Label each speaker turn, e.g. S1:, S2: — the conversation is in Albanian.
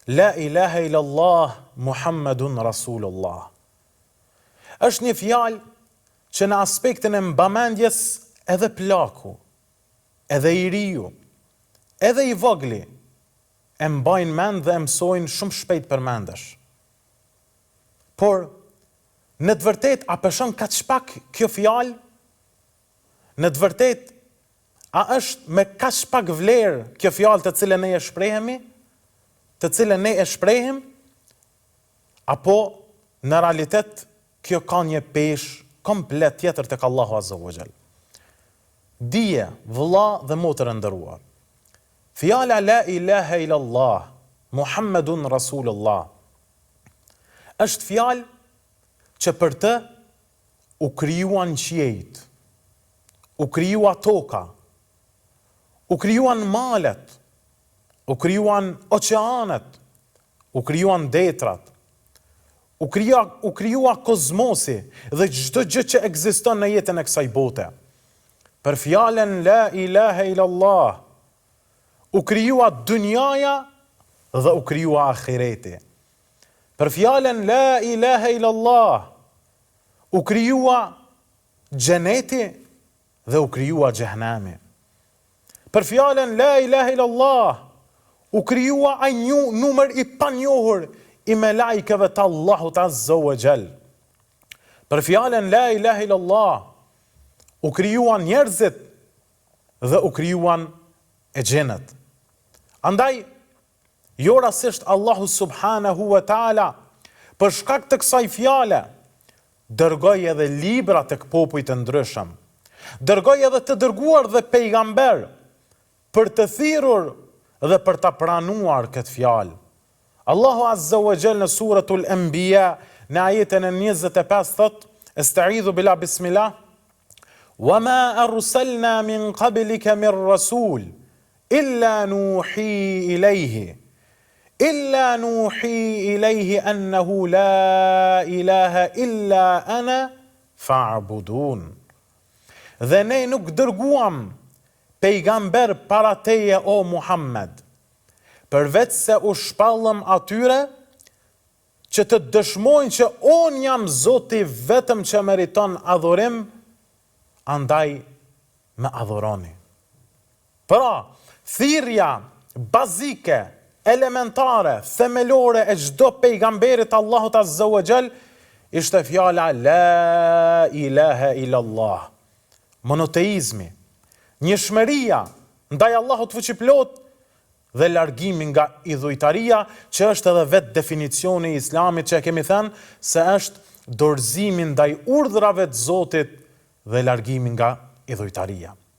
S1: La ilaha illallah Muhammedun Rasulullah. Është një fjalë që në aspektin e mbamendjes edhe plaku, edhe i riu, edhe i vogli, e mbajnë mend dhe e mësojnë shumë shpejt përmendesh. Por, në të vërtet, a peshon kaq pak kjo fjalë? Në të vërtet, a është me kaq pak vlerë kjo fjalë të cilën ne e shprehemi? Të cilën ne e shprehim? Apo, në realitet, kjo ka një peshë komplet tjetër tek Allahu Azza wa Jall. Dije, vëlla dhe motër e nderuar. Fjala la ilaha illallah Muhammedun Rasulullah është fjalë që për të u krijuan qiejt, u krijua toka, u krijuan malet, u krijuan oqeanet, u krijuan detrat, u krijua kozmosi dhe çdo gjë që ekziston në jetën e kësaj bote. Për fjalën la ilaha illallah u krijua dynjaja dhe u krijua ahireti. Për fjalën la ilaha illallah u krijua xheneti dhe u krijua xhehenami. Për fjalën la ilaha illallah u krijua ai numër i panjohur i melajkeve të Allahut Azza wa Jall. Për fjalën la ilaha illallah u krijuan njerëzit dhe u krijuan e xhenet. Andaj, jo rastisht Allahu subhanahu wa taala për shkak të kësaj fjale dërgoi edhe libra tek popujt e ndryshëm. Dërgoi edhe të dërguar dhe pejgamber për të thirrur dhe për ta pranuar këtë fjalë. Allahu Azza wa Jall në suratul Anbiya në ajetin e 25 thot: "Esta'idhu billah bismillah. Wa ma arsalna min qablika min rasul illa nuhi ilayhi annahu la ilaha illa ana fa'budun." Dhe ne nuk dërguam pejgamber para teje o Muhammed, përveç se u shpallëm atyre që të dëshmojnë që unë jam Zoti vetëm që meriton adhurim, andaj me adhuroni. Pra, thirrja bazike, elementare, themelore e çdo pejgamberit Allahut Azza wa Jall ishte fjala la ilaha illallah. Monoteizmi, njëshmëria ndaj Allahut fuqiplot dhe largimi nga idhujtaria, që është edhe vetë definicioni i Islamit që e kemi thënë se është dorëzimi ndaj urdhrave të Zotit dhe largimi nga idhujtaria.